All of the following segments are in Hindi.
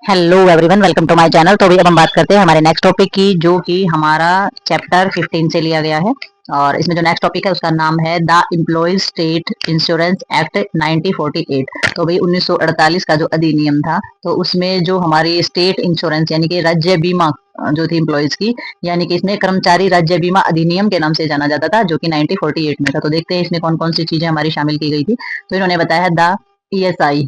Hello everyone, welcome to my channel. तो अभी अब हम बात करते हैं हमारे नेक्स्ट टॉपिक की, जो कि हमारा चैप्टर 15 से लिया गया है। और इसमें जो नेक्स्ट टॉपिक है उसका नाम है the employees state insurance act 1948। तो भाई 1948 का जो अधिनियम था, तो उसमें जो हमारी स्टेट इंश्योरेंस यानी कि राज्य बीमा जो थी एम्प्लॉयज की, यानी कि इसमें कर्मचारी राज्य बीमा अधिनियम के नाम से जाना जाता था, जो कि 1948 में था। तो देखते हैं इसमें कौन कौन सी चीजें हमारी शामिल की गई थी। तो इन्होंने बताया the ESI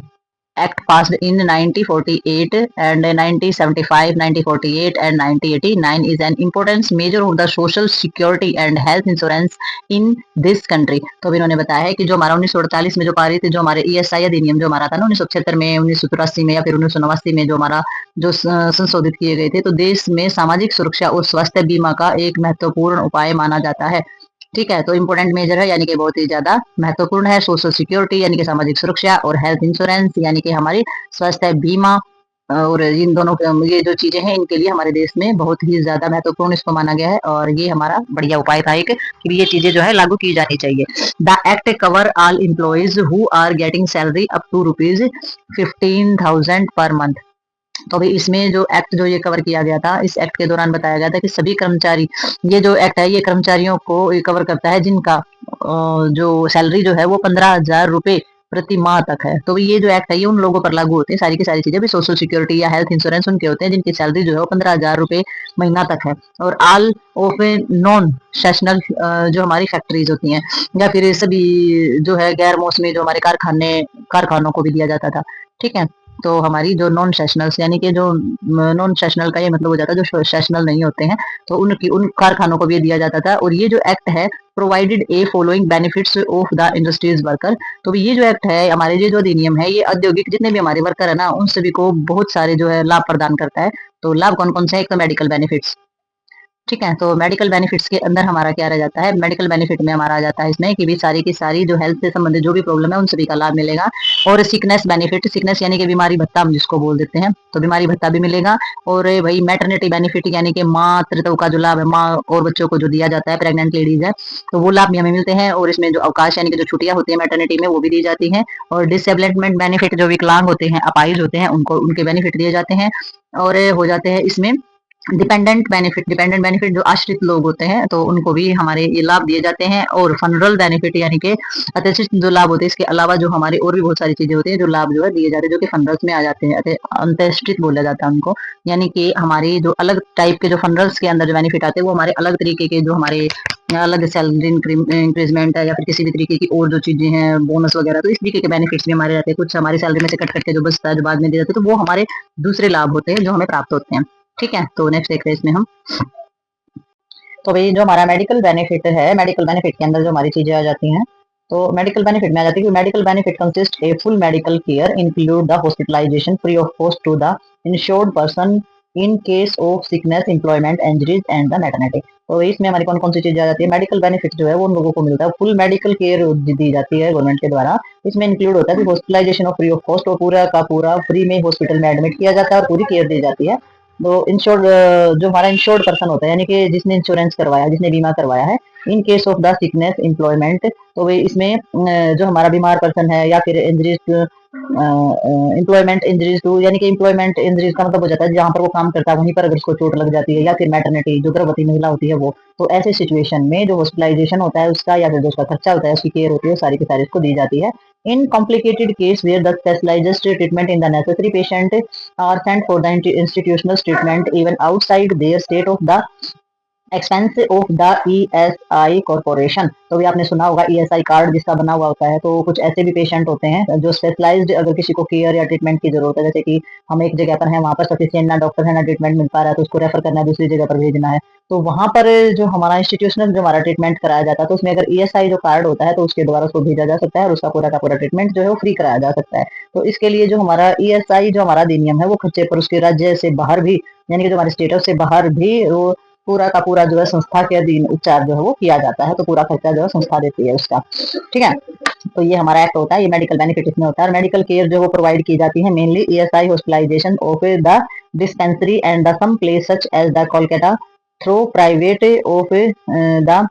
Act passed in 1948 and 1975, 1948 and 1989 is an important measure of the social security and health insurance in this country। तो अभी इन्होंने बताया है कि जो हमारा 1948 में जो पारित जो हमारे ESI अधिनियम जो हमारा था ना 1976 में, 1984 में या फिर 1989 में जो हमारा जो संशोधित किए गए थे, तो देश में सामाजिक सुरक्षा और स्वास्थ्य बीमा का एक महत्वपूर्ण उपाय माना जाता है। ठीक है, तो इम्पोर्टेंट मेजर है यानी कि बहुत ही ज्यादा महत्वपूर्ण है। सोशल सिक्योरिटी यानी कि सामाजिक सुरक्षा, और हेल्थ इंश्योरेंस यानी कि हमारी स्वास्थ्य बीमा। और इन दोनों ये जो चीजें हैं इनके लिए हमारे देश में बहुत ही ज्यादा महत्वपूर्ण इसको माना गया है, और ये हमारा बढ़िया उपाय था एक कि ये चीजें जो है लागू की जानी चाहिए। The act cover all employees who are getting salary up to ₹15,000 पर मंथ। तो अभी इसमें जो एक्ट जो ये कवर किया गया था, इस एक्ट के दौरान बताया गया था कि सभी कर्मचारी, ये जो एक्ट है ये कर्मचारियों को कवर करता है जिनका जो सैलरी जो है वो 15,000 रुपए प्रति माह तक है। तो ये जो एक्ट है ये उन लोगों पर लागू होते हैं, सारी की सारी चीजें भी सोशल सिक्योरिटी या हेल्थ इंश्योरेंस उनके होते हैं जिनकी सैलरी जो है वो 15,000 रुपए महीना तक है। और all of a non sessional जो हमारी फैक्ट्रीज होती हैं, या फिर सभी जो है गैर मौसमी जो हमारे कारखानों को भी दिया जाता था। ठीक है, तो हमारी जो नॉन सेशनल्स यानी कि जो नॉन सेशनल का ये मतलब हो जाता है जो सेशनल नहीं होते हैं, तो उन कारखानों को भी दिया जाता था। और ये जो एक्ट है provided A following benefits of the industries worker. तो ये जो एक्ट है हमारे ये जो अधिनियम है ये औद्योगिक जितने भी हमारे वर्कर है ना उन सभी को बहुत सारे जो है लाभ प्रदान करता है। तो लाभ कौन कौन से है? एक तो मेडिकल बेनिफिट्स। ठीक है, तो मेडिकल बेनिफिट्स के अंदर हमारा क्या रह जाता है? मेडिकल बेनिफिट में हमारा आ जाता है इसमें कि भी सारी की सारी जो हेल्थ से संबंधित जो भी प्रॉब्लम है उन सभी का लाभ मिलेगा। और सिकनेस बेनिफिट, सिकनेस यानी कि बीमारी भत्ता हम जिसको बोल देते हैं, तो बीमारी भत्ता भी मिलेगा। और भाई मैटरनिटी बेनिफिट यानी कि मातृत्व का जो लाभ है, माँ और बच्चों को जो दिया जाता है, प्रेग्नेंट लेडीज है, तो वो लाभ भी हमें मिलते हैं। और इसमें जो अवकाश यानी कि जो छुट्टियां होती है मैटरनिटी में वो भी दी जाती है। और डिसेबलमेंट बेनिफिट, जो विकलांग होते हैं, अपाहिज होते हैं, उनको उनके बेनिफिट दिए जाते हैं। और हो जाते हैं इसमें डिपेंडेंट बेनिफिट, डिपेंडेंट बेनिफिट जो आश्रित लोग होते हैं तो उनको भी हमारे ये लाभ दिए जाते हैं। और फनरल बेनिफिट यानी कि अतिरिक्त जो लाभ होते हैं, इसके अलावा जो हमारे और भी बहुत सारी चीजें होती है जो लाभ जो है दिए जाते हैं, जो कि फनरल्स में आ जाते हैं, अंत्येष्टित बोला जाता है उनको। यानी कि हमारी जो अलग टाइप के जो फनरल्स के अंदर जो बेनिफिट आते हैं वो हमारे अलग तरीके के जो हमारे अलग सैलरी इंक्रीजमेंट है या फिर किसी भी तरीके की और जो चीजें हैं बोनस वगैरह, तो इस तरीके के बेनिफिट्स भी हमारे रहते हैं। कुछ हमारी सैलरी में से कट करके जो बचता है जो बाद में दिए जाते हैं, तो वो हमारे दूसरे लाभ होते हैं जो हमें प्राप्त होते हैं। ठीक है, तो नेक्स्ट देखते हैं इसमें हम। तो भाई जो हमारा मेडिकल बेनिफिट है, मेडिकल बेनिफिट के अंदर जो हमारी चीजें आ जाती हैं, तो मेडिकल बेनिफिट में आ जाती है कि medical benefit consist a full medical care include the hospitalisation free of cost to the insured person in case of sickness, employment, injuries and the maternity. तो इसमें हमारी कौन कौन सी चीजें आ जाती है? मेडिकल बेनिफिट जो है वो उन लोगों को मिलता है, फुल मेडिकल केयर दी जाती है गवर्नमेंट के द्वारा। इसमें इंक्लूड होता है कि hospitalisation of free of cost, और पूरा का पूरा फ्री में हॉस्पिटल में एडमिट किया जाता है और पूरी केयर दी जाती है। तो इंश्योर्ड जो हमारा इंश्योर्ड पर्सन होता है यानी कि जिसने इंश्योरेंस करवाया, जिसने बीमा करवाया है, इन case of the sickness, employment, तो वे इसमें जो हमारा बीमार पर्सन है या फिर इंजरीज, एम्प्लॉयमेंट इंजरीज टू, यानी कि एम्प्लॉयमेंट इंजरीज का मतलब हो जाता है जहाँ पर वो काम करता है वहीं पर अगर उसको चोट लग जाती है, या फिर मैटरनिटी जो गर्भवती महिला होती है वो, तो ऐसे सिचुएशन में जो हॉस्पिटलाइजेशन होता है उसका या फिर जो उसका खर्चा होता है, उसकी केयर होती है, सारी की सारी उसको दी जाती है। In complicated case where the specialized treatment in the necessary patient are sent for the institutional treatment even outside their state of the expense of the ESI corporation. तो भी आपने सुना होगा ESI कार्ड जिसका बना हुआ होता है। तो कुछ ऐसे भी पेशेंट होते हैं जो स्पेशलाइज्ड, अगर किसी को केयर या ट्रीटमेंट की जरूरत है, जैसे कि हम एक जगह पर हैं वहां पर सफिशिएंट ना डॉक्टर है ना ट्रीटमेंट मिल पा रहा है, तो उसको रेफर करना है, दूसरी जगह पर भेजना है, तो वहां पर जो हमारा इंस्टीट्यूशनल जो हमारा ट्रीटमेंट कराया जाता है, तो उसमें अगर ESI जो कार्ड होता है तो उसके द्वारा उसको भेजा जा सकता है और उसका पूरा का पूरा ट्रीटमेंट जो है वो फ्री कराया जा सकता है। तो इसके लिए जो हमारा ESI जो हमारा अधिनियम है वो खर्चे पर उसके राज्य से बाहर भी, यानी कि जो हमारे स्टेटस से बाहर भी वो पूरा का पूरा जो है संस्था के अधीन उपचार जो है वो किया जाता है, तो पूरा खर्चा जो है संस्था देती है उसका। ठीक है, तो ये हमारा एक्ट होता है, ये मेडिकल बेनिफिट इसमें होता है। और मेडिकल केयर जो वो प्रोवाइड की जाती है mainly ESI hospitalisation of the dispensary and the some place such as the Kolkata through private of the,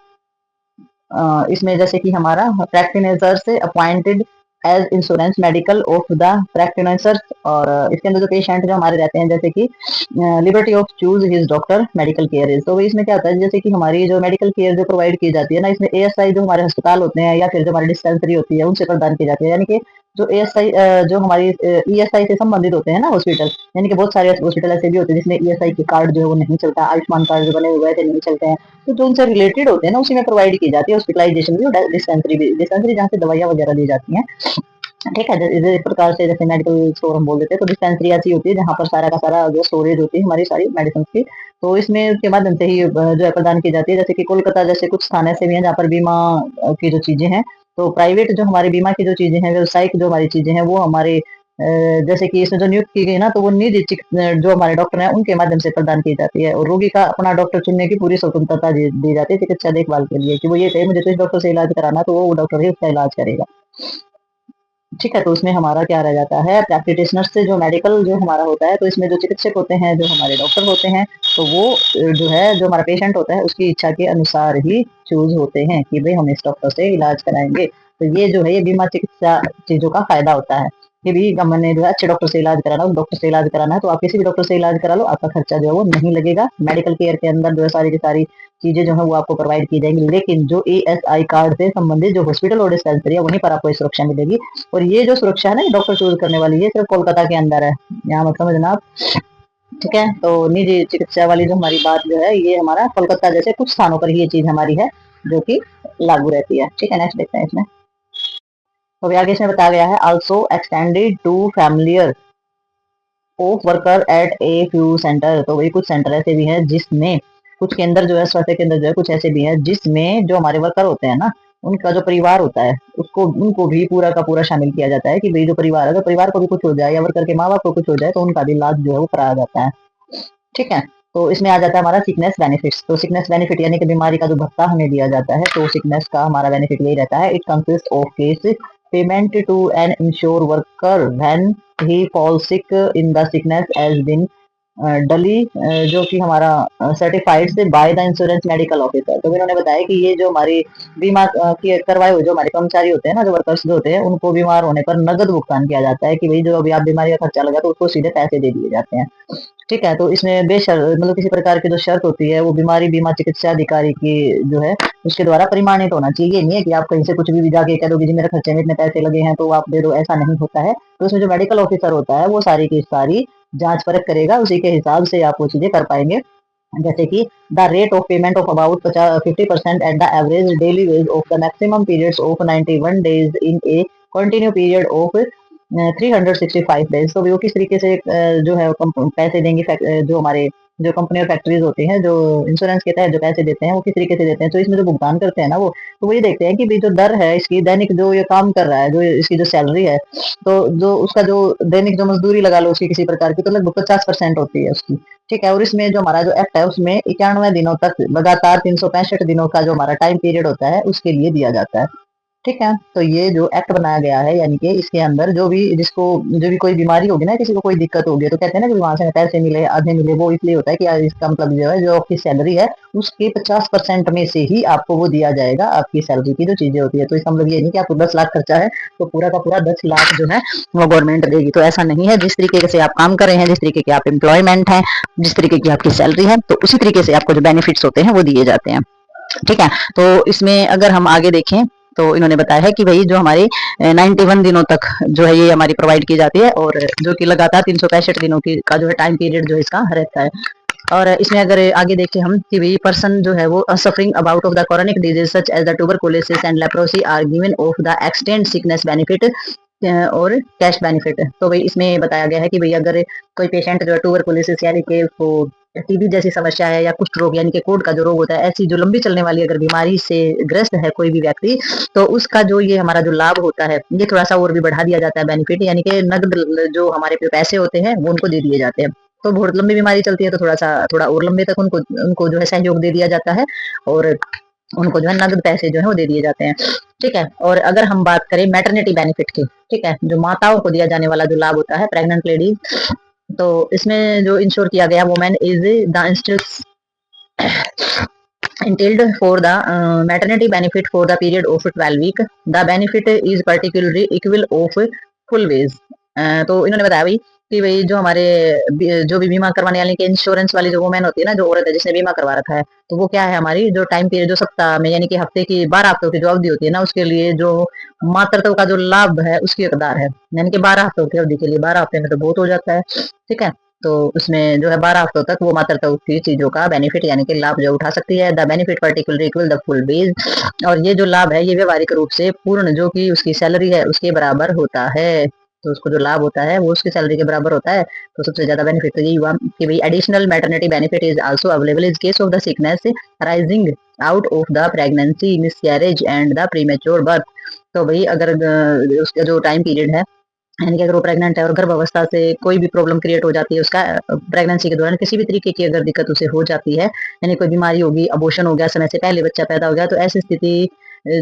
इसमें जैसे कि हमारा प्रैक्टिनर से appointed as insurance medical of the practitioners. और इसके अंदर जो पेशेंट जो हमारे रहते हैं, जैसे कि liberty of choose his doctor medical care is. तो इसमें क्या होता है, जैसे कि हमारी जो मेडिकल केयर जो प्रोवाइड की जाती है ना, इसमें एएसआई जो हमारे अस्पताल होते हैं या फिर जो हमारी डिस्पेंसरी होती है उनसे प्रदान की जाती है। यानी कि जो एएसआई जो हमारी ईएसआई से संबंधित होते हैं ना हॉस्पिटल, यानी कि बहुत सारे हॉस्पिटल ऐसे भी होते हैं जिसमें ईएसआई के कार्ड जो है वो नहीं चलता, आयुष्मान कार्ड जो बने हुए थे नहीं चलते हैं, तो जो उनसे रिलेटेड होते हैं ना उसी में प्रोवाइड की जाती है हॉस्पिटलाइजेशन भी और डिस्पेंसरी जहाँ से दवाइयाँ वगैरह दी जाती हैं। ठीक है, इस प्रकार से जैसे मेडिकल स्टोर हम बोल देते हैं, तो डिस्पेंसरी ऐसी होती है जहाँ पर सारा का सारा जो स्टोरेज होती है हमारी सारी मेडिसिन की, तो इसमें के माध्यम से ही जो है प्रदान की जाती है। जैसे कि कोलकाता जैसे कुछ स्थान ऐसे भी हैं जहाँ पर बीमा की जो चीजें हैं, तो प्राइवेट जो हमारी बीमा की जो चीजें हैं, व्यवसायिक जो हमारी चीजें हैं, वो हमारे जैसे कि इसमें जो नियुक्त की गई ना, तो वो निजी जो हमारे डॉक्टर हैं उनके माध्यम से प्रदान की जाती है, और रोगी का अपना डॉक्टर चुनने की पूरी स्वतंत्रता दी जाती है चिकित्सा देखभाल के लिए, कि वो ये कहे मुझे तो इस डॉक्टर से इलाज कराना, तो वो डॉक्टर ही उसका इलाज करेगा। ठीक है, तो उसमें हमारा क्या रह जाता है, प्रैक्टिशनर से जो मेडिकल जो हमारा होता है, तो इसमें जो चिकित्सक होते हैं, जो हमारे डॉक्टर होते हैं, तो वो जो है जो हमारा पेशेंट होता है उसकी इच्छा के अनुसार ही चूज होते हैं कि भाई हम इस डॉक्टर से इलाज कराएंगे। तो ये जो है ये बीमा चिकित्सा चीजों का फायदा होता है कि भी हमने जो है अच्छे डॉक्टर से इलाज कराना, उस डॉक्टर से इलाज कराना है, तो आप किसी भी डॉक्टर से इलाज करा लो, आपका खर्चा जो है वो नहीं लगेगा। मेडिकल केयर के अंदर जो है सारी की सारी चीजें जो है वो आपको प्रोवाइड की जाएंगी, लेकिन जो एएसआई कार्ड से संबंधित जो हॉस्पिटल और डिस्पेंसरी है वहीं पर आपको सुरक्षा मिलेगी। और ये जो सुरक्षा है ना डॉक्टर चूज करने वाली, ये सिर्फ कोलकाता के अंदर है, यहाँ मत समझना आप। ठीक है, तो निजी चिकित्सा वाली जो हमारी बात जो है, ये हमारा कोलकाता जैसे कुछ स्थानों पर ही ये चीज हमारी है जो कि लागू रहती है। ठीक है, नेक्स्ट देखते हैं इसमें। तो अभी आगे इसमें बताया गया है, also extended to familiar of worker at a few centre. तो वही कुछ सेंटर ऐसे भी हैं जिसमें, कुछ के अंदर जो है स्वास्थ्य केंद्र जो है कुछ ऐसे भी हैं जिसमें जो हमारे वर्कर होते हैं ना, उनका जो परिवार होता है उसको उनको भी पूरा का पूरा शामिल किया जाता है कि भाई जो परिवार है, तो परिवार को भी कुछ हो जाए या वर्कर के माँ बाप को कुछ हो जाए तो उनका भी इलाज जो है वो कराया जाता है। ठीक है, तो इसमें आ जाता है हमारा सिकनेस बेनिफिट्स। तो सिकनेस बेनिफिट यानी कि बीमारी का जो भत्ता हमें दिया जाता है, तो सिकनेस का हमारा बेनिफिट यही रहता है, it consist of cash payment to an insure worker when he fall sick in the sickness as been duly, जो कि हमारा सर्टिफाइड से by the insurance medical officer. तो इन्होंने बताया कि ये जो हमारी बीमा की करवाए हुए जो हमारे कर्मचारी होते हैं ना, जो वर्कर्स जो होते हैं, उनको बीमार होने पर नगद भुगतान किया जाता है कि भाई जो अभी आप बीमारी का खर्चा लगा तो उसको सीधे पैसे दे दिए जाते हैं। ठीक है, तो इसमें बेशर्त मतलब किसी प्रकार की जो शर्त होती है वो बीमारी बीमा चिकित्सा अधिकारी की जो है उसके द्वारा परिमाणित होना चाहिए। ये नहीं है कि आप कहीं से कुछ भी जाके कह दो कि जी मेरे खर्चे में इतने पैसे लगे हैं तो आप दे दो, ऐसा नहीं होता है। तो उसमें जो मेडिकल ऑफिसर होता है वो सारी की सारी जांच परख करेगा, उसी के हिसाब से आप वो चीजें कर पाएंगे। जैसे कि the rate of payment of about 50% at the average daily ways of the maximum periods of 91 days in A continue period of 365 days. तो वो किस तरीके से जो है पैसे देंगे, जो हमारे जो कंपनी और फैक्ट्रीज होती हैं जो इंश्योरेंस के तहत जो पैसे देते हैं वो किस तरीके से देते हैं, तो इसमें जो भुगतान करते हैं ना वो, तो वो ये देखते हैं कि भाई जो दर है इसकी दैनिक जो ये काम कर रहा है, जो इसकी जो सैलरी है, तो जो उसका जो दैनिक जो मजदूरी लगा लो उसकी किसी प्रकार की, तो लगभग 50% होती है उसकी। ठीक है, और इसमें जो हमारा जो एक्ट है उसमें 91 दिनों तक लगातार 365 दिनों का जो हमारा टाइम पीरियड होता है उसके लिए दिया जाता है। ठीक है, तो ये जो एक्ट बनाया गया है, यानी कि इसके अंदर जो भी जिसको जो भी कोई बीमारी होगी ना, किसी को कोई दिक्कत होगी, तो कहते हैं ना कि वहां से पैसे मिले आधे मिले, वो इसलिए होता है कि यार इसका मतलब जो है जो आपकी सैलरी है उसके 50% में से ही आपको वो दिया जाएगा आपकी सैलरी की जो चीजें होती है। तो इसका मतलब ये नहीं कि आपको 10 लाख खर्चा है तो पूरा का पूरा 10 लाख जो है वो गवर्नमेंट देगी, तो ऐसा नहीं है। जिस तरीके से आप काम कर रहे हैं, जिस तरीके की आप एम्प्लॉयमेंट है, जिस तरीके की आपकी सैलरी है, तो उसी तरीके से आपको जो बेनिफिट्स होते हैं वो दिए जाते हैं। ठीक है, तो इसमें अगर हम आगे देखें तो इन्होंने बताया है कि भाई जो हमारे 91 दिनों तक जो है ये हमारी प्रोवाइड की जाती है, और जो कि लगातार 365 दिनों की का जो है टाइम पीरियड जो इसका रहता है। और इसमें अगर आगे देखें हम कि भाई पर्सन जो है वो suffering about of the chronic disease such as the tuberculosis and leprosy are given of the extend sickness benefit और कैश बेनिफिट। तो भाई इसमें बताया गया है कि भाई अगर कोई पेशेंट जो है ट्यूबरकुलोसिस यानी कि टीबी जैसी समस्या है या कुष्ठ रोग यानी कि कोढ़ का जो रोग होता है, ऐसी जो लंबी चलने वाली अगर बीमारी से ग्रस्त है कोई भी व्यक्ति, तो उसका जो ये हमारा जो लाभ होता है ये थोड़ा सा और भी बढ़ा दिया जाता है बेनिफिट, यानी कि नगद जो हमारे पे पैसे होते हैं वो उनको दे दिए जाते हैं। तो बहुत लंबी बीमारी चलती है तो थोड़ा और लंबे तक उनको उनको जो है सहयोग दे दिया जाता है, और उनको जो है नगद पैसे जो है वो दे दिए जाते हैं। ठीक है, और अगर हम बात करें मैटरनिटी बेनिफिट की, ठीक है, जो माताओं को दिया जाने वाला जो लाभ होता है प्रेग्नेंट लेडी, तो इसमें जो इंश्योर किया गया women is the entailed for the maternity benefit for the period of 12 week. The benefit is particularly equal of full wage. तो इन्होंने बताया भाई कि भाई जो हमारे जो भी बीमा करवाने वाले के इंश्योरेंस वाली जो वुमेन होती है ना, जो औरत है जिसने बीमा करवा रखा है, तो वो क्या है हमारी जो टाइम पीरियड जो सप्ताह में यानी कि हफ्ते की 12 हफ्तों की जो अवधि होती है ना, उसके लिए जो मातृत्व का जो लाभ है उसकी हकदार है। यानी कि 12 हफ्तों की अवधि के लिए, 12 हफ्ते में तो बहुत हो जाता है, ठीक है। तो उसमें जो है 12 हफ्तों तक वो मातृत्व की चीजों का बेनिफिट यानी कि लाभ जो उठा सकती है। The benefit particular equal the full wage, और ये जो लाभ है ये व्यवहारिक रूप से पूर्ण जो कि उसकी सैलरी है उसके बराबर होता है। तो उसको जो लाभ होता है वो उसकी सैलरी के बराबर होता है। तो सबसे ज्यादा बेनिफिट तो यही हुआ कि भाई additional maternity benefit is also available in case of the sickness rising out of the pregnancy, miscarriage and the premature birth. तो भाई अगर उसका जो टाइम पीरियड है यानी कि अगर वो प्रेग्नेंट है और गर्भावस्था से कोई भी प्रॉब्लम क्रिएट हो जाती है, उसका प्रेगनेंसी के दौरान किसी भी तरीके की अगर दिक्कत उसे हो जाती है, यानी कोई बीमारी होगी, अबॉर्शन हो गया, समय से पहले बच्चा पैदा हो गया, तो ऐसी स्थिति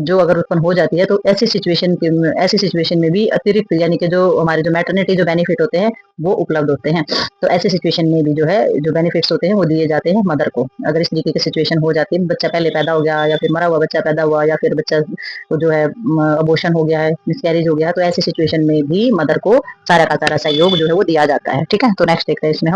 जो अगर उत्पन्न हो जाती है, तो ऐसी सिचुएशन में भी अतिरिक्त यानी कि जो हमारे जो मैटरनिटी जो बेनिफिट होते हैं वो उपलब्ध होते हैं। तो ऐसी सिचुएशन में भी जो है जो बेनिफिट्स होते हैं वो दिए जाते हैं मदर को। अगर इस तरीके की सिचुएशन हो जाती है, बच्चा पहले पैदा हो गया या फिर मरा हुआ बच्चा पैदा हुआ या फिर बच्चा को जो है अबॉर्शन हो गया है, मिसकैरेज हो गया है, तो ऐसी सिचुएशन में भी मदर को सारा का सारा सहयोग जो है वो दिया जाता है, ठीक है। तो नेक्स्ट देखते हैं इसमें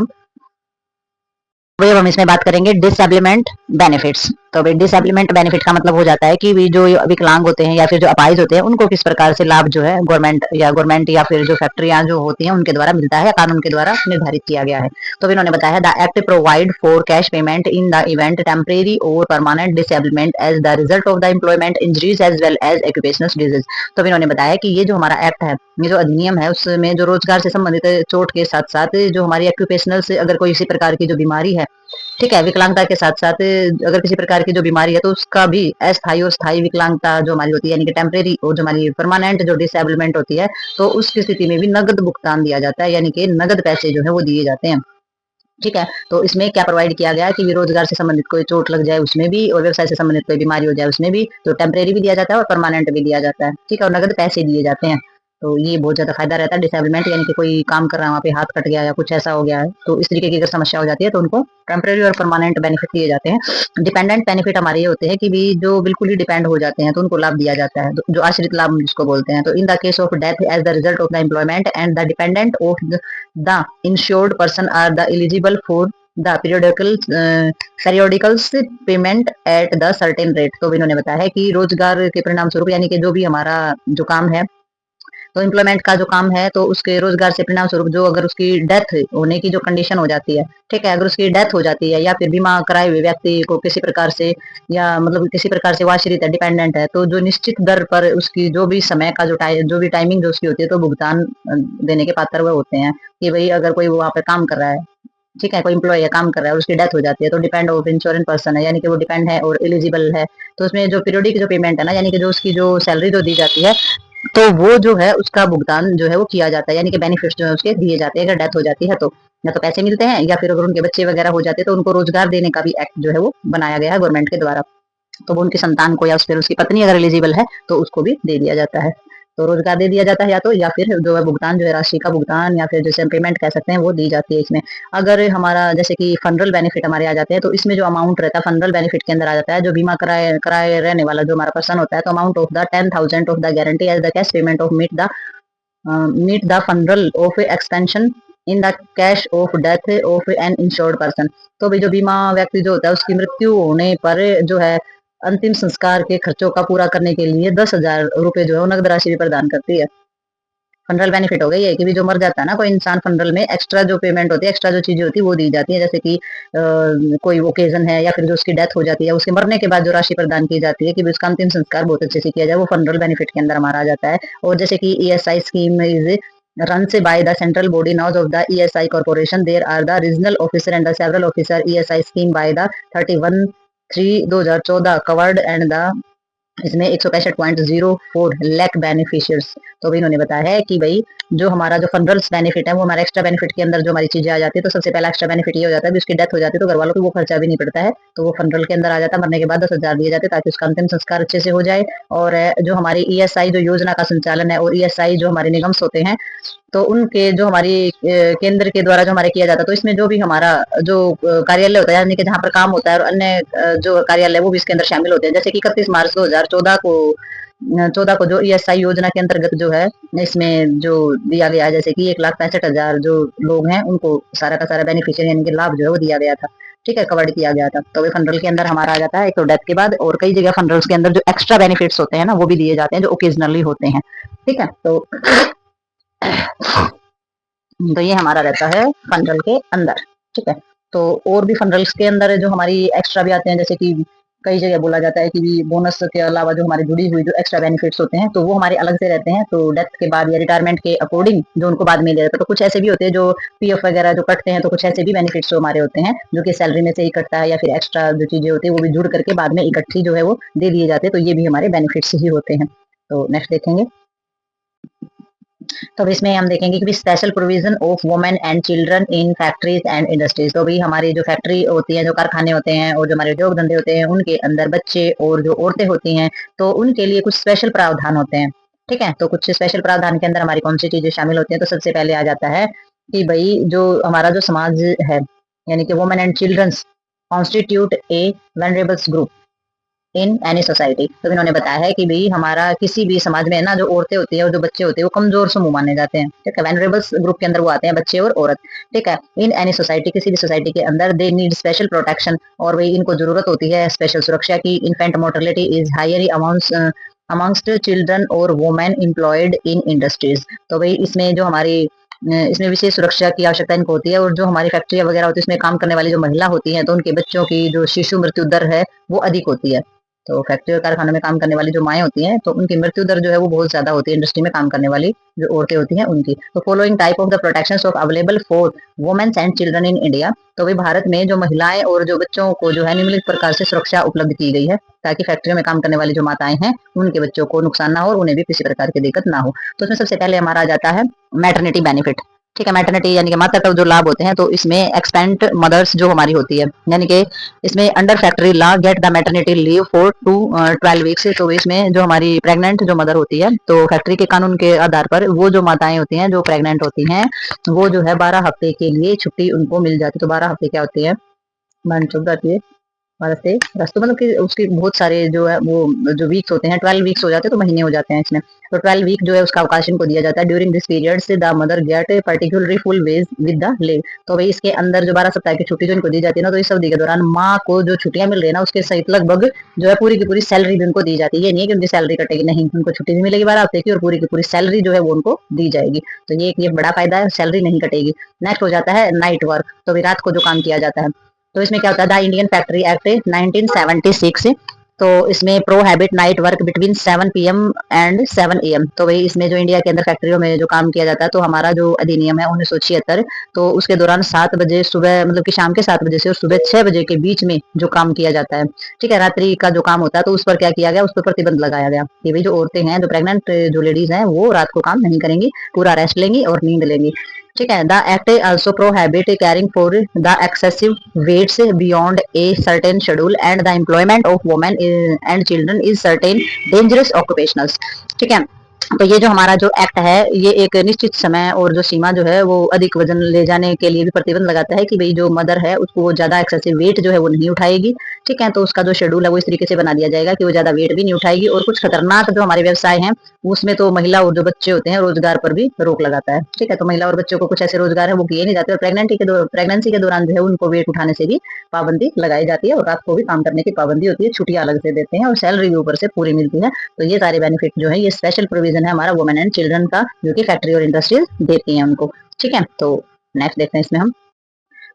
वही अब हम इसमें बात करेंगे डिसेबलमेंट बेनिफिट्स। तो भाई डिसेबलमेंट बेनिफिट का मतलब हो जाता है कि भी जो विकलांग होते हैं या फिर जो अपाहिज होते हैं उनको किस प्रकार से लाभ जो है गवर्नमेंट या फिर जो फैक्ट्रियां जो होती हैं उनके द्वारा मिलता है, कानून के द्वारा निर्धारित किया गया है। तो इन्होंने बताया the act provide for cash payment in the event temporary और permanent disablement as the result of the employment injuries as well as occupational disease. तो इन्होंने बताया कि ये जो हमारा एक्ट है, ये जो अधिनियम है, उसमें जो रोजगार से संबंधित चोट के साथ साथ जो हमारी ऑक्यूपेशनल से अगर कोई इसी प्रकार की जो बीमारी है, ठीक है, विकलांगता के साथ साथ अगर किसी प्रकार की जो बीमारी है तो उसका भी अस्थायी और स्थायी विकलांगता जो हमारी होती है यानी कि टेम्परेरी और जो हमारी परमानेंट जो डिसेबलमेंट होती है, तो उसकी स्थिति में भी नगद भुगतान दिया जाता है, यानी कि नगद पैसे जो है वो दिए जाते हैं, ठीक है। तो इसमें क्या प्रोवाइड किया गया है कि रोजगार से संबंधित कोई चोट लग जाए उसमें भी, और व्यवसाय से संबंधित कोई बीमारी हो जाए उसमें भी, तो टेम्परेरी भी दिया जाता है और परमानेंट भी दिया जाता है, ठीक है, और नगद पैसे दिए जाते हैं। तो ये बहुत ज्यादा फायदा रहता है डिसेबलमेंट, यानी कि कोई काम कर रहा है वहाँ पे हाथ कट गया या कुछ ऐसा हो गया है, तो इस तरीके की अगर समस्या हो जाती है तो उनको टेम्परेरी और परमानेंट बेनिफिट दिए जाते हैं। डिपेंडेंट बेनिफिट हमारे ये होते हैं कि भी जो बिल्कुल ही डिपेंड हो जाते हैं तो उनको लाभ दिया जाता है, जो आश्रित लाभ जिसको बोलते हैं। तो in the case of death as the result of the employment and the dependent of the insured person are the eligible for the periodicals payment at the certain rate. तो इन्होंने बताया है कि रोजगार के परिणाम स्वरूप यानी कि जो भी हमारा जो काम है, तो एम्प्लॉयमेंट का जो काम है, तो उसके रोजगार से परिणाम स्वरूप जो अगर उसकी डेथ होने की जो कंडीशन हो जाती है, ठीक है, अगर उसकी डेथ हो जाती है या फिर बीमा कराए हुए व्यक्ति को किसी प्रकार से या मतलब किसी प्रकार से वाश्रित है, डिपेंडेंट है, तो जो निश्चित दर पर उसकी जो भी समय का जो भी टाइमिंग जो उसकी होती है, तो भुगतान देने के पात्र वह होते हैं कि भाई अगर कोई वहाँ पे काम कर रहा है, ठीक है, कोई एम्प्लॉय है काम कर रहा है और उसकी डेथ हो जाती है, तो डिपेंड ऑफ इंश्योरेंस पर्सन है, यानी कि वो डिपेंड है और एलिजिबल है। तो उसमें जो पीरियोडिक जो पेमेंट है ना, यानी कि जो उसकी जो सैलरी जो दी जाती है, तो वो जो है उसका भुगतान जो है वो किया जाता है, यानी कि बेनिफिट्स जो है उसके दिए जाते हैं। अगर डेथ हो जाती है तो या तो पैसे मिलते हैं, या फिर अगर उनके बच्चे वगैरह हो जाते हैं तो उनको रोजगार देने का भी एक्ट जो है वो बनाया गया है गवर्नमेंट के द्वारा। तो वो उनकी संतान को या फिर उसकी पत्नी अगर एलिजिबल है तो उसको भी दे दिया जाता है। तो रोजगार दे दिया जाता है या फिर जो है भुगतान जो है राशि का भुगतान या फिर जैसे पेमेंट कह सकते हैं वो दी जाती है इसमें। अगर हमारा जैसे कि फनरल बेनिफिट हमारे आ जाते हैं, तो इसमें जो अमाउंट रहता है फनरल बेनिफिट के अंदर आ जाता है, जो बीमा कराए कराए रहने वाला जो हमारा पर्सन होता है, तो amount of the 10,000 of the guarantee as the cash payment of meet the funeral of expansion in the cash of death of an insured person. तो भाई जो बीमा व्यक्ति जो होता है उसकी मृत्यु होने पर जो है अंतिम संस्कार के खर्चों का पूरा करने के लिए 10,000 रुपए जो है वो नगद राशि भी प्रदान करती है। फनरल बेनिफिट हो गई है कि भी जो मर जाता है ना कोई इंसान, फनरल में एक्स्ट्रा जो पेमेंट होती है, एक्स्ट्रा जो चीजें होती है वो दी जाती है, जैसे कि कोई ओकेजन है या फिर जो उसकी डेथ हो जाती है, उसके मरने के बाद जो राशि प्रदान की जाती है कि उसका अंतिम संस्कार बहुत अच्छे से किया जाए, वो फनरल बेनिफिट के अंदर हमारा आ जाता है। और जैसे कि ESI scheme is run by the central body now of the ESI corporation. There are the regional officer and the several officer ESI scheme by the 31/3/2014 covered and the इसमें 165.04 लाख बेनिफिशियर्स। तो भी इन्होंने बताया है कि भाई जो हमारा जो फनरल्स बेनिफिट है वो हमारा एक्स्ट्रा बेनिफिट के अंदर जो हमारी चीजें आ जाती है, तो सबसे पहला एक्स्ट्रा बेनिफिट ये हो जाता है कि उसकी डेथ हो जाती है तो घर वालों को वो खर्चा भी नहीं पड़ता है, तो वो फनरल के अंदर आ जाता है। मरने के बाद 10,000 दिए जाते हैं ताकि उसका अंतिम संस्कार अच्छे से हो जाए। और जो हमारी ESI जो योजना का संचालन है और ESI जो हमारे निगम्स होते हैं, तो उनके जो हमारी केंद्र के द्वारा जो हमारे किया जाता है, तो इसमें जो भी हमारा जो कार्यालय होता है, यानी कि जहाँ पर काम होता है, और अन्य जो कार्यालय वो भी इसके अंदर शामिल होते हैं। जैसे कि 31 मार्च 2014 को 14 को जो ईएसआई योजना के अंतर्गत जो है इसमें जो दिया गया है, जैसे कि 1,65,000 जो लोग हैं उनको सारा का सारा बेनिफिशियरी यानी कि लाभ जो है वो दिया गया था। ठीक है, कवर्ड किया गया था। तो वे फंडरल के अंदर हमारा आ जाता है, एक तो डेथ के बाद, और कई जगह फंडरल्स के अंदर जो एक्स्ट्रा बेनिफिट्स होते हैं ना वो भी दिए जाते हैं, जो ओकेजनली होते हैं। ठीक है, तो ये हमारा रहता है फंडरल के अंदर। ठीक है, तो और भी फंडरल्स के अंदर जो हमारी एक्स्ट्रा भी आते हैं, जैसे कि कई जगह बोला जाता है कि बोनस के अलावा जो हमारी जुड़ी हुई जो एक्स्ट्रा बेनिफिट्स होते हैं तो वो हमारे अलग से रहते हैं। तो डेथ के बाद या रिटायरमेंट के अकॉर्डिंग जो उनको बाद में ले जाता है, तो कुछ ऐसे भी होते हैं जो पीएफ वगैरह जो कटते हैं, तो कुछ ऐसे भी बेनिफिट्स जो हमारे होते हैं जो कि सैलरी में से ही कटता है, या फिर एक्स्ट्रा जो चीजें होती है वो भी जुड़ करके बाद में इकट्ठी जो है वो दे दिए जाते हैं। तो ये भी हमारे बेनिफिट्स ही होते हैं। तो नेक्स्ट देखेंगे, तो अब इसमें हम देखेंगे कि special provision of women and children in factories and industries. तो भी हमारी जो फैक्ट्री होती है, जो कारखाने होते हैं और जो हमारे उद्योग धंधे होते हैं, उनके अंदर बच्चे और जो औरतें होती हैं तो उनके लिए कुछ स्पेशल प्रावधान होते हैं। ठीक है, तो कुछ स्पेशल प्रावधान के अंदर हमारी कौन सी चीजें शामिल होती हैं, तो सबसे पहले आ जाता है कि भाई जो हमारा जो समाज है, यानी कि women and childrens constitute a vulnerables group in any society. तो इन्होंने बताया है कि भाई हमारा किसी भी समाज में ना जो औरतें होती है और जो बच्चे होते हैं वो कमजोर समूह माने जाते हैं। ठीक है, वेनरेबल्स ग्रुप के अंदर वो आते हैं, बच्चे और औरत। ठीक है, इन एनी सोसाइटी, किसी भी सोसाइटी के अंदर दे नीड स्पेशल प्रोटेक्शन, और भाई इनको जरूरत होती है स्पेशल सुरक्षा की। Infant mortality is higher amongst children और वुमेन एम्प्लॉयड इन इंडस्ट्रीज। तो भाई इसमें जो हमारी इसमें विशेष सुरक्षा की आवश्यकता इनको होती है, और जो हमारी फैक्ट्री वगैरह होती है इसमें काम करने वाली जो महिला होती है तो उनके बच्चों की जो शिशु मृत्यु दर है वो अधिक होती है। तो फैक्ट्री और कारखानों में काम करने वाली जो माएँ होती हैं तो उनकी मृत्यु दर जो है वो बहुत ज्यादा होती है, इंडस्ट्री में काम करने वाली जो औरतें होती हैं उनकी। तो following type of the protections of available for womens and children in India. तो भाई भारत में जो महिलाएं और जो बच्चों को जो है निम्नलिखित प्रकार से सुरक्षा उपलब्ध की गई है, ताकि फैक्ट्रियों में काम करने वाली जो माताएं हैं उनके बच्चों को नुकसान ना हो और उन्हें भी किसी प्रकार की दिक्कत ना हो। तो उसमें सबसे पहले हमारा आ जाता है मैटरनिटी बेनिफिट। ठीक है, मैटरनिटी यानी कि मातृत्व जो लाभ होते हैं, तो इसमें एक्सपेंट मदर्स जो हमारी होती है, यानी कि इसमें under factory law get the maternity leave for 12 weeks. तो इसमें जो हमारी प्रेग्नेंट जो मदर होती है तो फैक्ट्री के कानून के आधार पर वो जो माताएं होती हैं जो प्रेग्नेंट होती हैं वो जो है 12 हफ्ते के लिए छुट्टी उनको मिल जाती है। तो 12 हफ्ते क्या होती है, मान चुप जाती है 12 से रस्तों, मतलब कि उसके बहुत सारे जो है वो जो वीक्स होते हैं 12 वीक्स हो जाते हैं, तो महीने हो जाते हैं इसमें। तो 12 वीक जो है उसका अवकाश इनको दिया जाता है। ड्यूरिंग दिस पीरियड से the mother get particularly full wage with the leave. तो भाई इसके अंदर जो 12 सप्ताह की छुट्टी जो इनको दी जाती है ना, तो इस अवधि के दौरान माँ को जो छुट्टियां मिल रही है ना उसके सहित लगभग जो है पूरी की पूरी सैलरी भी उनको दी जाती है। ये नहीं है कि उनकी सैलरी कटेगी, नहीं, उनको छुट्टी भी मिलेगी 12 हफ्ते की और पूरी की पूरी सैलरी जो है वो उनको दी जाएगी। तो ये बड़ा फायदा है, सैलरी नहीं कटेगी। नेक्स्ट हो जाता है नाइट वर्क। तो भी रात को जो काम किया जाता है, तो इसमें क्या होता है, द इंडियन फैक्ट्री एक्ट 1976। तो इसमें prohibit night work between 7 PM and 7 AM। तो भाई इसमें जो इंडिया के अंदर फैक्ट्रियों में जो काम किया जाता है, तो हमारा जो अधिनियम है 1976, तो उसके दौरान 7 बजे सुबह, मतलब कि शाम के 7 बजे से और सुबह 6 बजे के बीच में जो काम किया जाता है, ठीक है, रात्रि का जो काम होता है, तो उस पर क्या किया गया, उस पर प्रतिबंध लगाया गया कि भाई जो औरतें हैं, जो प्रेग्नेंट जो लेडीज हैं, वो रात को काम नहीं करेंगी, पूरा रेस्ट लेंगी और नींद लेंगी। ठीक है, the act also prohibit carrying for the excessive weights beyond a certain schedule and the employment of women and children is certain dangerous occupationals. ठीक है, तो ये जो हमारा जो एक्ट है ये एक निश्चित समय और जो सीमा जो है वो अधिक वजन ले जाने के लिए भी प्रतिबंध लगाता है कि भाई जो मदर है उसको वो ज्यादा एक्सेसिव वेट जो है वो नहीं उठाएगी। ठीक है, तो उसका जो शेड्यूल है वो इस तरीके से बना दिया जाएगा कि वो ज्यादा वेट भी नहीं उठाएगी, और कुछ खतरनाक जो हमारे व्यवसाय हैं उसमें तो महिला और जो बच्चे होते हैं रोजगार पर भी रोक लगाता है। ठीक है, तो महिला और बच्चों को कुछ ऐसे रोजगार है वो किए नहीं जाते, और प्रेगनेंसी के दौरान जो है उनको वेट उठाने से भी पाबंदी लगाई जाती है, और रात को भी काम करने की पाबंदी होती है, छुट्टियां अलग से देते हैं और सैलरी भी ऊपर से पूरी मिलती है। तो ये सारे बेनिफिट जो है ये स्पेशल प्रोविजन है हमारा वुमेन एंड चिल्ड्रन का, जो कि फैक्ट्री और इंडस्ट्रीज देती हैं उनको। ठीक है, तो नेक्स्ट देखते हैं इसमें हम।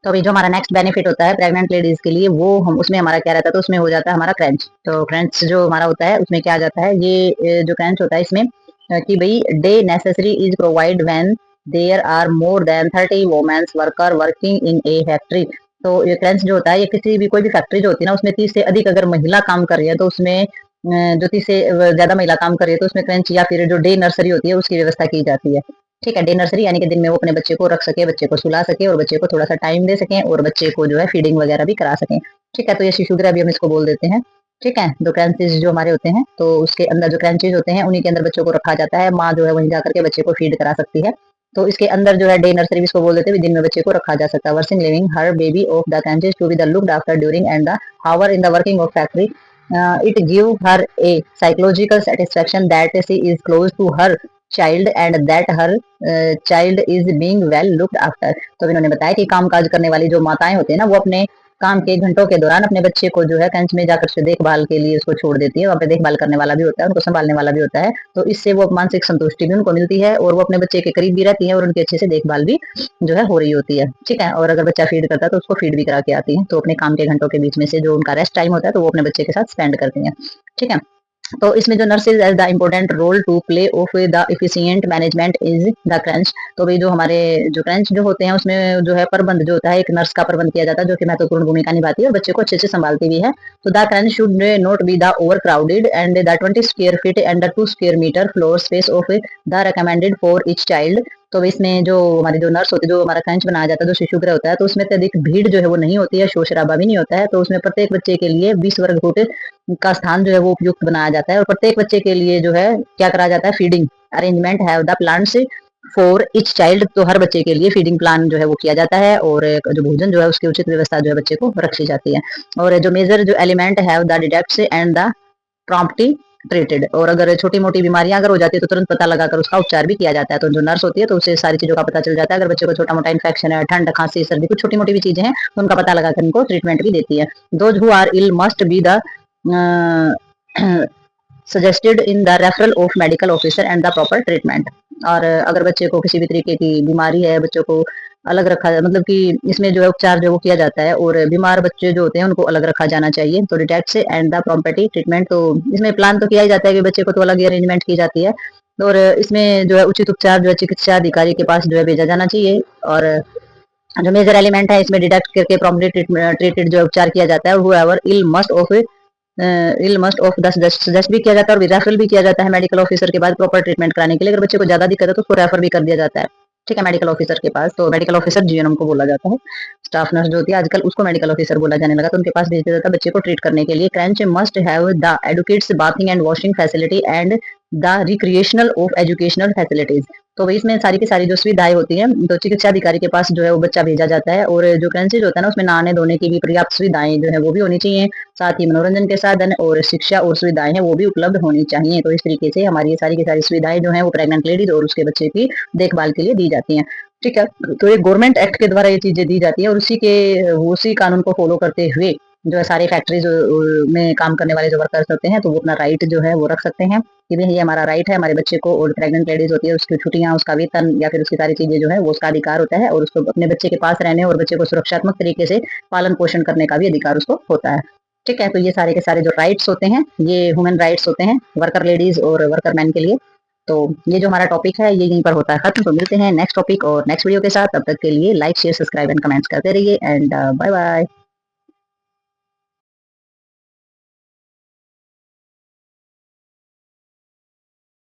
तो अभी जो हमारा नेक्स्ट बेनिफिट होता है प्रेग्नेंट लेडीज के लिए, वो हम उसमें हमारा क्या रहता है, तो उसमें हो जाता है हमारा क्रंच। तो क्रंच जो हमारा होता है उसमें क्या आ जाता है, ये जो क्रंच होता है इसमें कि भाई day necessary is provide when there are more than 30 womens worker working in a factory. तो ये क्रंच जो होता है ये किसी भी कोई भी फैक्ट्री जो होती है ना उसमें 30 से अधिक अगर महिला काम कर रही है, तो उसमें जो 30 से ज्यादा महिला काम कर रही है तो उसमें क्रंच या फिर जो डे नर्सरी होती है उसकी व्यवस्था की जाती है। ठीक है, डे नर्सरी यानी कि दिन में वो अपने बच्चे को रख सके, बच्चे को सुला सके और बच्चे को थोड़ा सा टाइम दे सके और बच्चे को जो है फीडिंग वगैरह भी करा सके। ठीक है, तो ये शिशु गृह भी हम इसको बोल देते हैं। ठीक है, तो क्रंचेज जो हमारे होते हैं तो उसके अंदर जो क्रंचेज होते हैं उन्हीं के अंदर बच्चों को रखा जाता है, माँ जो है वहीं जाकर के बच्चे को फीड करा सकती है। तो इसके अंदर जो है डे नर्सरी भी इसको बोल देते हैं, दिन में बच्चे को रखा जा सकता है। Nursing leaving her baby of the creches to be the looked after during and the hour in the working of factory. It give her a psychological satisfaction that she is close to her child and that her child is being well looked after। तो इन्होंने बताया कि काम काज करने वाली जो माताएं होती है ना, वो अपने काम के घंटों के दौरान अपने बच्चे को जो है कंच में जाकर से देखभाल के लिए उसको छोड़ देती है। वहाँ पे देखभाल करने वाला भी होता है, उनको संभालने वाला भी होता है। तो इससे वो मानसिक संतुष्टि भी उनको मिलती है और वो अपने बच्चे के करीब भी रहती है और उनकी अच्छे से देखभाल भी जो है हो रही होती है। ठीक है, और अगर बच्चा फीड करता है तो उसको फीड भी करा के आती है। तो अपने काम के घंटों के बीच में से जो उनका रेस्ट टाइम होता है तो वो अपने बच्चे के साथ स्पेंड करती है। ठीक है, तो इसमें जो nurses as the important role to play of the efficient management is the creche. तो भाई जो हमारे जो क्रंच जो होते हैं उसमें जो है प्रबंध जो होता है, एक नर्स का प्रबंध किया जाता है जो कि महत्वपूर्ण भूमिका निभाती है और बच्चे को अच्छे से संभालती भी है। तो the creche should not be the overcrowded and the 20 square feet and the 2 square metre floor space of the recommended for each child. तो इसमें जो हमारी जो नर्स होती है, जो हमारा क्रंच बनाया जाता है, जो शिशु गृह होता है, तो उसमें अत्यधिक भीड़ जो है वो नहीं होती है, शोर शराबा भी नहीं होता है। तो उसमें प्रत्येक बच्चे के लिए 20 वर्ग फुट का स्थान जो है वो उपयुक्त बनाया जाता है और प्रत्येक बच्चे के लिए जो है क्या करा जाता है, feeding arrangement have the plans for each child. तो हर बच्चे के लिए फीडिंग प्लान जो है वो किया जाता है और जो भोजन जो है उसकी उचित व्यवस्था जो है बच्चे को रखी जाती है। और जो मेजर जो element have the detects and the promptly treated. और अगर छोटी मोटी बीमारियां अगर हो जाती है तो तुरंत पता लगाकर उसका उपचार भी किया जाता है। तो जो नर्स होती है तो उससे सारी चीजों का पता चल जाता है। अगर बच्चे को छोटा मोटा इन्फेक्शन है, ठंड खांसी सर्दी, कुछ छोटी मोटी भी चीजें हैं तो उनका पता लगाकर उनको ट्रीटमेंट भी देती है। Those who are ill must be the suggested in the referral of medical officer and the proper treatment. और अगर बच्चे को किसी भी तरीके की बीमारी है, बच्चों को अलग रखा, मतलब कि इसमें जो है उपचार जो वो किया जाता है और बीमार बच्चे जो होते हैं उनको अलग रखा जाना चाहिए। तो डिटेक्ट से एंड द प्रॉपर्टी ट्रीटमेंट, तो इसमें प्लान तो किया ही जाता है कि बच्चे को तो अलग ही अरेंजमेंट की जाती है और इसमें जो है उचित उपचार जो है चिकित्सा अधिकारी के पास जो है भेजा जाना चाहिए। और जो मेजर एलिमेंट है इसमें डिटेक्ट करके प्रॉम्प्टली ट्रीटेड जो उपचार किया जाता है। However ill must of suggest भी किया जाता है और रेफर भी किया जाता है मेडिकल ऑफिसर के बाद प्रॉपर ट्रीटमेंट कराने के लिए। अगर बच्चे को ज्यादा दिक्कत है तो उसको रेफर भी कर दिया जाता है। ठीक है, मेडिकल ऑफिसर के पास। तो मेडिकल ऑफिसर जीएनएम को बोला जाता है। स्टाफ नर्स जो होती है आजकल उसको मेडिकल ऑफिसर बोला जाने लगा, तो उनके पास भेज दिया जाता है बच्चे को ट्रीट करने के लिए। Crunch must have the educates bathing and washing facility and the recreational of educational facilities. तो वही इसमें सारी की सारी जो सुविधाएं होती हैं तो चिकित्सा अधिकारी के पास जो है वो बच्चा भेजा जाता है। और जो क्रंचेज होता है ना उसमें नहाने धोने की भी पर्याप्त सुविधाएं जो है वो भी होनी चाहिए। साथ ही मनोरंजन के साधन और शिक्षा और सुविधाएं हैं वो भी उपलब्ध होनी चाहिए। तो इस तरीके से हमारी ये सारी की सारी सुविधाएं जो है वो प्रेग्नेंट लेडीज और उसके बच्चे की देखभाल के लिए दी जाती हैं। ठीक है, तो ये गवर्नमेंट एक्ट के द्वारा ये चीजें दी जाती है और उसी कानून को फॉलो करते हुए जो है सारी फैक्ट्रीज में काम करने वाले जो वर्कर्स होते हैं तो वो अपना राइट जो है वो रख सकते हैं कि भाई ये हमारा राइट है, हमारे बच्चे को, और प्रेग्नेंट लेडीज होती है उसकी छुट्टियां, उसका वेतन या फिर उसकी सारी चीजें जो है वो उसका अधिकार होता है और उसको अपने बच्चे के पास रहने और बच्चे को सुरक्षात्मक तरीके से पालन पोषण करने का भी अधिकार उसको होता है। ठीक है, तो ये सारे के सारे जो राइट्स होते हैं ये ह्यूमन राइट्स होते हैं वर्कर लेडीज और वर्कर मैन के लिए। तो ये जो हमारा टॉपिक है ये यहीं पर होता है खत्म। तो मिलते हैं नेक्स्ट टॉपिक और नेक्स्ट वीडियो के साथ। तब तक के लिए like share subscribe and comments करते रहिए एंड बाय बाय।